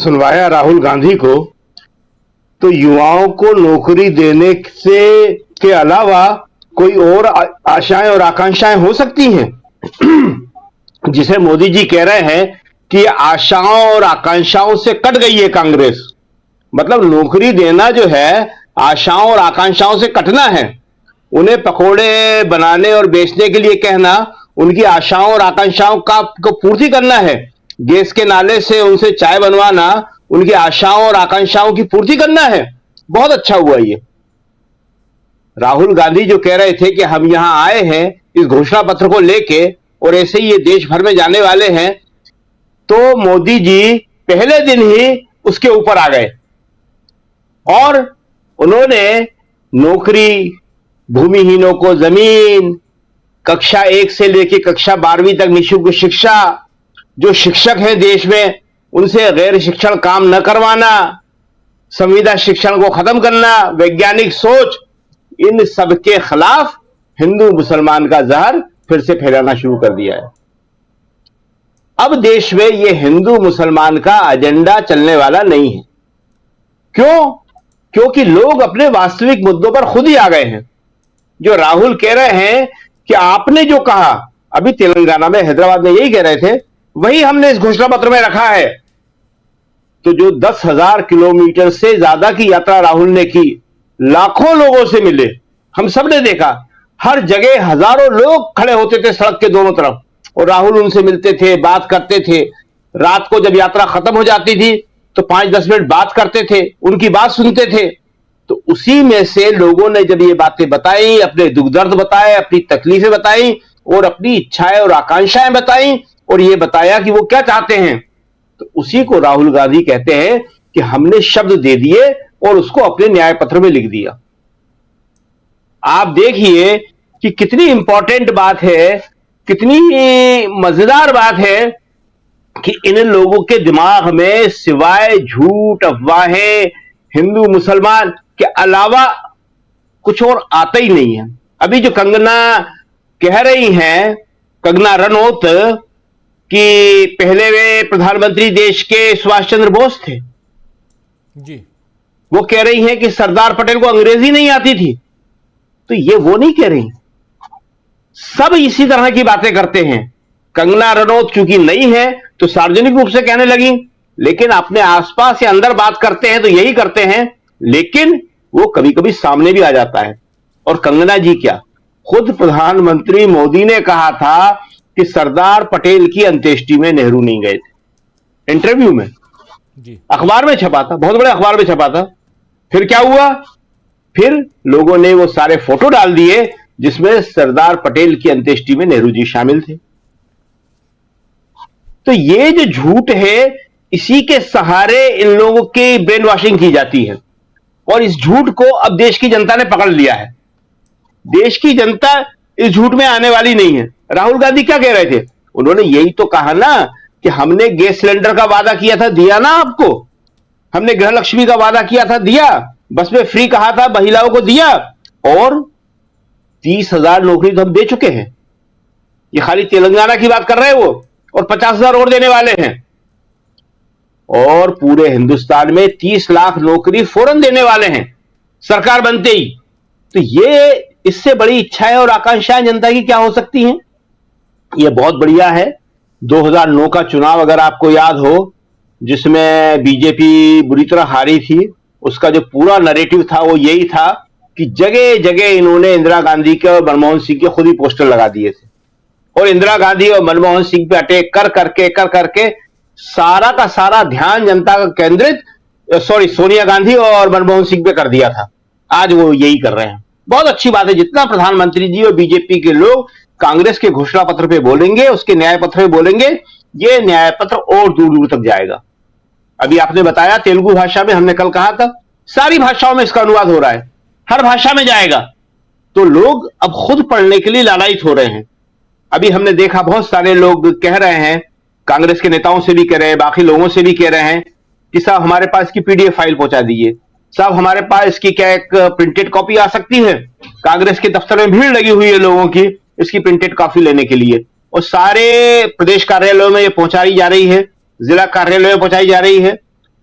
सुनवाया राहुल गांधी को, तो युवाओं को नौकरी देने से के अलावा कोई और आशाएं और आकांक्षाएं हो सकती हैं? जिसे मोदी जी कह रहे हैं कि आशाओं और आकांक्षाओं से कट गई है कांग्रेस। मतलब नौकरी देना जो है आशाओं और आकांक्षाओं से कटना है। उन्हें पकोड़े बनाने और बेचने के लिए कहना उनकी आशाओं और आकांक्षाओं को पूर्ति करना है। गैस के नाले से उनसे चाय बनवाना उनकी आशाओं और आकांक्षाओं की पूर्ति करना है। बहुत अच्छा हुआ ये। राहुल गांधी जो कह रहे थे कि हम यहां आए हैं इस घोषणा पत्र को लेके और ऐसे ही ये देश भर में जाने वाले हैं, तो मोदी जी पहले दिन ही उसके ऊपर आ गए और उन्होंने नौकरी, भूमिहीनों को जमीन, कक्षा 1 से लेकर कक्षा 12वीं तक निःशुल्क शिक्षा, जो शिक्षक हैं देश में उनसे गैर शिक्षण काम न करवाना, संविदा शिक्षण को खत्म करना, वैज्ञानिक सोच, इन सब के खिलाफ हिंदू मुसलमान का जहर फिर से फैलाना शुरू कर दिया है। अब देश में यह हिंदू मुसलमान का एजेंडा चलने वाला नहीं है। क्यों? क्योंकि लोग अपने वास्तविक मुद्दों पर खुद ही आ गए हैं। जो राहुल कह रहे हैं कि आपने जो कहा, अभी तेलंगाना में, हैदराबाद में यही कह रहे थे, वही हमने इस घोषणा पत्र में रखा है। तो जो 10,000 किलोमीटर से ज्यादा की यात्रा राहुल ने की, लाखों लोगों से मिले, हम सब ने देखा, हर जगह हजारों लोग खड़े होते थे सड़क के दोनों तरफ और राहुल उनसे मिलते थे, बात करते थे। रात को जब यात्रा खत्म हो जाती थी तो 5-10 मिनट बात करते थे, उनकी बात सुनते थे। तो उसी में से लोगों ने जब ये बातें बताई, अपने दुख दर्द बताए, अपनी तकलीफें बताई और अपनी इच्छाएं और आकांक्षाएं बताई और ये बताया कि वो क्या चाहते हैं, तो उसी को राहुल गांधी कहते हैं कि हमने शब्द दे दिए और उसको अपने न्याय पत्र में लिख दिया। आप देखिए कि कितनी इंपॉर्टेंट बात है, कितनी मजेदार बात है कि इन लोगों के दिमाग में सिवाय झूठ, अफवाहें, हिंदू मुसलमान के अलावा कुछ और आता ही नहीं है। अभी जो कंगना कह रही हैं, कंगना रनौत, कि पहले वे प्रधानमंत्री देश के सुभाष चंद्र बोस थे जी, वो कह रही हैं कि सरदार पटेल को अंग्रेजी नहीं आती थी। तो ये वो नहीं कह रही, सब इसी तरह की बातें करते हैं। कंगना रनौत चूंकि नई है तो सार्वजनिक रूप से कहने लगी, लेकिन अपने आसपास या अंदर बात करते हैं तो यही करते हैं, लेकिन वो कभी कभी सामने भी आ जाता है। और कंगना जी क्या, खुद प्रधानमंत्री मोदी ने कहा था कि सरदार पटेल की अंत्येष्टि में नेहरू नहीं गए थे, इंटरव्यू में जी, अखबार में छपा था, बहुत बड़े अखबार में छपा था। फिर क्या हुआ, फिर लोगों ने वो सारे फोटो डाल दिए जिसमें सरदार पटेल की अंत्येष्टि में नेहरू जी शामिल थे। तो ये जो झूठ है, इसी के सहारे इन लोगों की ब्रेन वॉशिंग की जाती है और इस झूठ को अब देश की जनता ने पकड़ लिया है। देश की जनता इस झूठ में आने वाली नहीं है। राहुल गांधी क्या कह रहे थे, उन्होंने यही तो कहा ना कि हमने गैस सिलेंडर का वादा किया था, दिया ना आपको, हमने गृह लक्ष्मी का वादा किया था, दिया, बस में फ्री कहा था, महिलाओं को दिया, और 30,000 नौकरी तो हम दे चुके हैं। ये खाली तेलंगाना की बात कर रहे हैं वो, और 50,000 और देने वाले हैं, और पूरे हिंदुस्तान में 30 लाख नौकरी फौरन देने वाले हैं सरकार बनते ही। तो ये, इससे बड़ी इच्छाएं और आकांक्षाएं जनता की क्या हो सकती हैं? ये बहुत बढ़िया है। 2009 का चुनाव अगर आपको याद हो, जिसमें बीजेपी बुरी तरह हारी थी, उसका जो पूरा नैरेटिव था वो यही था कि जगह जगह इन्होंने इंदिरा गांधी के और मनमोहन सिंह के खुद ही पोस्टर लगा दिए थे और इंदिरा गांधी और मनमोहन सिंह पे अटैक कर करके सारा का सारा ध्यान जनता का केंद्रित, सोनिया गांधी और मनमोहन सिंह पे कर दिया था। आज वो यही कर रहे हैं। बहुत अच्छी बात है, जितना प्रधानमंत्री जी और बीजेपी के लोग कांग्रेस के घोषणा पत्र पे बोलेंगे, उसके न्याय पत्र पे बोलेंगे, ये न्याय पत्र और दूर दूर तक जाएगा। अभी आपने बताया तेलुगु भाषा में, हमने कल कहा था, सारी भाषाओं में इसका अनुवाद हो रहा है, हर भाषा में जाएगा। तो लोग अब खुद पढ़ने के लिए लालायित हो रहे हैं। अभी हमने देखा बहुत सारे लोग कह रहे हैं, कांग्रेस के नेताओं से भी कह रहे हैं, बाकी लोगों से भी कह रहे हैं कि साहब हमारे पास की पीडीएफ फाइल पहुंचा दीजिए, साहब हमारे पास इसकी क्या एक प्रिंटेड कॉपी आ सकती है। कांग्रेस के दफ्तर में भीड़ लगी हुई है लोगों की इसकी प्रिंटेड कॉपी लेने के लिए, और सारे प्रदेश कार्यालयों में ये पहुंचाई जा रही है, जिला कार्यालयों में पहुंचाई जा रही है।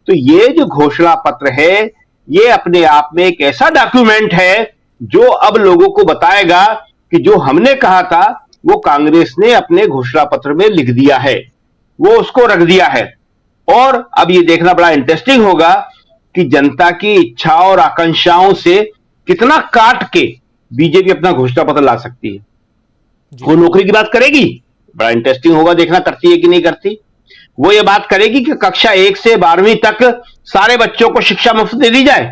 तो ये जो घोषणा पत्र है, ये अपने आप में एक ऐसा डॉक्यूमेंट है जो अब लोगों को बताएगा कि जो हमने कहा था वो कांग्रेस ने अपने घोषणा पत्र में लिख दिया है, वो उसको रख दिया है। और अब ये देखना बड़ा इंटरेस्टिंग होगा कि जनता की इच्छा और आकांक्षाओं से कितना काट के बीजेपी अपना घोषणा पत्र ला सकती है। वो नौकरी की बात करेगी, बड़ा इंटरेस्टिंग होगा देखना करती है कि नहीं करती। वो ये बात करेगी कि कक्षा 1 से 12वीं तक सारे बच्चों को शिक्षा मुफ्त दे दी जाए,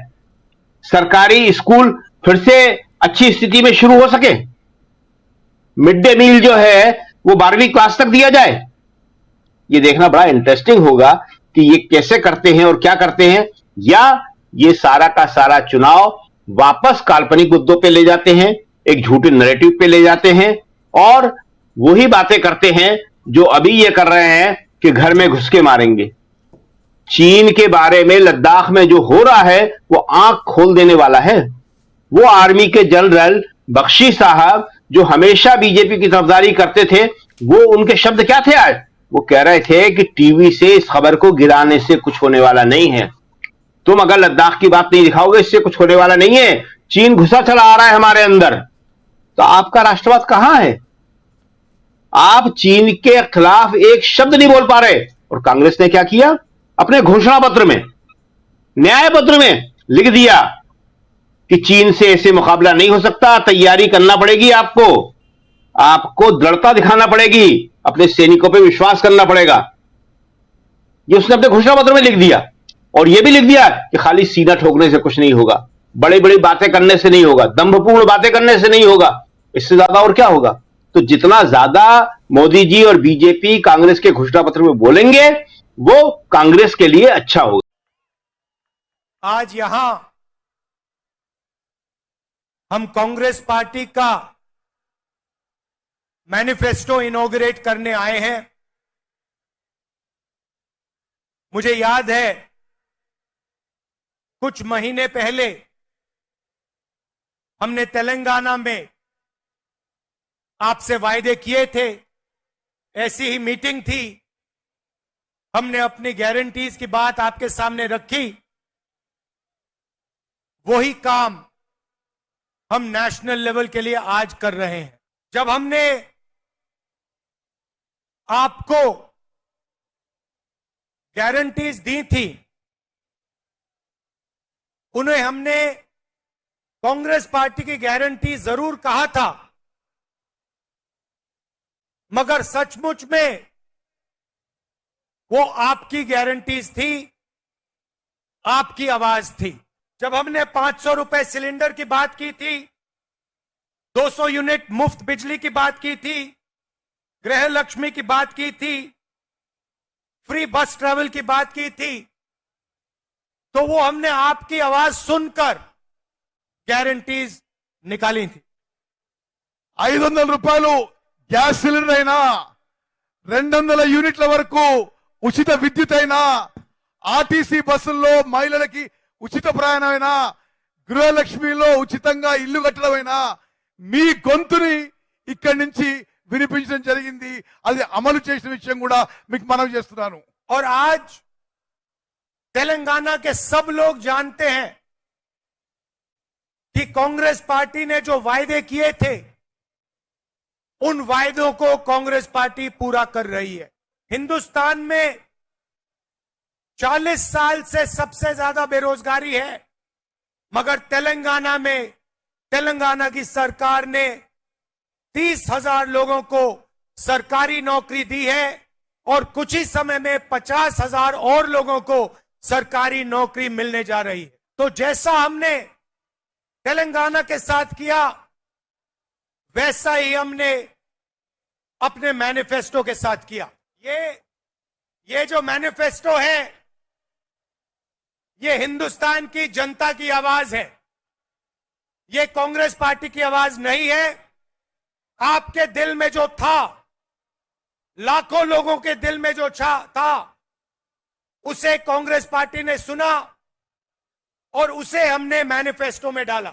सरकारी स्कूल फिर से अच्छी स्थिति में शुरू हो सके, मिड डे मील जो है वो 12वीं क्लास तक दिया जाए। ये देखना बड़ा इंटरेस्टिंग होगा कि ये कैसे करते हैं और क्या करते हैं, या ये सारा का सारा चुनाव वापस काल्पनिक मुद्दों पे ले जाते हैं, एक झूठे नैरेटिव पे ले जाते हैं और वही बातें करते हैं जो अभी ये कर रहे हैं कि घर में घुस के मारेंगे। चीन के बारे में लद्दाख में जो हो रहा है वो आंख खोल देने वाला है। वो आर्मी के जनरल बख्शी साहब जो हमेशा बीजेपी की तरफदारी करते थे, वो उनके शब्द क्या थे आज? वो कह रहे थे कि टीवी से इस खबर को गिराने से कुछ होने वाला नहीं है। तुम अगर लद्दाख की बात नहीं दिखाओगे इससे कुछ होने वाला नहीं है। चीन घुसा चला आ रहा है हमारे अंदर। तो आपका राष्ट्रवाद कहां है? आप चीन के खिलाफ एक शब्द नहीं बोल पा रहे। और कांग्रेस ने क्या किया? अपने घोषणा पत्र में, न्याय पत्र में लिख दिया कि चीन से ऐसे मुकाबला नहीं हो सकता, तैयारी करना पड़ेगी आपको दृढ़ता दिखाना पड़ेगी, अपने सैनिकों पे विश्वास करना पड़ेगा। ये उसने अपने घोषणा पत्र में लिख दिया। और यह भी लिख दिया कि खाली सीना ठोकने से कुछ नहीं होगा, बड़ी बड़ी बातें करने से नहीं होगा, दंभपूर्ण बातें करने से नहीं होगा, इससे ज्यादा और क्या होगा। तो जितना ज्यादा मोदी जी और बीजेपी कांग्रेस के घोषणा पत्र में बोलेंगे वो कांग्रेस के लिए अच्छा होगा। आज यहां हम कांग्रेस पार्टी का मैनिफेस्टो इनॉग्रेट करने आए हैं। मुझे याद है कुछ महीने पहले हमने तेलंगाना में आपसे वायदे किए थे, ऐसी ही मीटिंग थी, हमने अपनी गारंटीज की बात आपके सामने रखी। वही काम हम नेशनल लेवल के लिए आज कर रहे हैं। जब हमने आपको गारंटीज दी थी, उन्हें हमने कांग्रेस पार्टी की गारंटी जरूर कहा था, मगर सचमुच में वो आपकी गारंटीज थी, आपकी आवाज थी। जब हमने 500 रुपए सिलेंडर की बात की थी, 200 यूनिट मुफ्त बिजली की बात की थी, गृह लक्ष्मी की बात की थी, फ्री बस ट्रैवल की बात की थी, तो वो हमने आपकी आवाज सुनकर गारंटीज निकाली थी। 500 రూపాయలు గ్యాస్ సిలిండర్ అయినా 200 యూనిట్ల వరకు ఉచిత విద్యుత్ అయినా ఆర్టీసీ బస్సుల్లో మహిళలకి ఉచిత ప్రయాణమైనా గృహలక్ష్మిలో ఉచితంగా ఇల్లు కట్టడమైనా మీ గొంతుని ఇక్కడి నుంచి వినిపించడం జరిగింది। అది అమలు చేసిన విషయం కూడా మీకు మనవి చేస్తున్నాను। और आज तेलंगाना के सब लोग जानते हैं कि कांग्रेस पार्टी ने जो वायदे किए थे उन वायदों को कांग्रेस पार्टी पूरा कर रही है। हिंदुस्तान में 40 साल से सबसे ज्यादा बेरोजगारी है, मगर तेलंगाना में तेलंगाना की सरकार ने 30,000 लोगों को सरकारी नौकरी दी है और कुछ ही समय में 50,000 और लोगों को सरकारी नौकरी मिलने जा रही है। तो जैसा हमने तेलंगाना के साथ किया, वैसा ही हमने अपने मैनिफेस्टो के साथ किया। ये जो मैनिफेस्टो है, ये हिंदुस्तान की जनता की आवाज है, ये कांग्रेस पार्टी की आवाज नहीं है। आपके दिल में जो था, लाखों लोगों के दिल में जो था, उसे कांग्रेस पार्टी ने सुना और उसे हमने मैनिफेस्टो में डाला।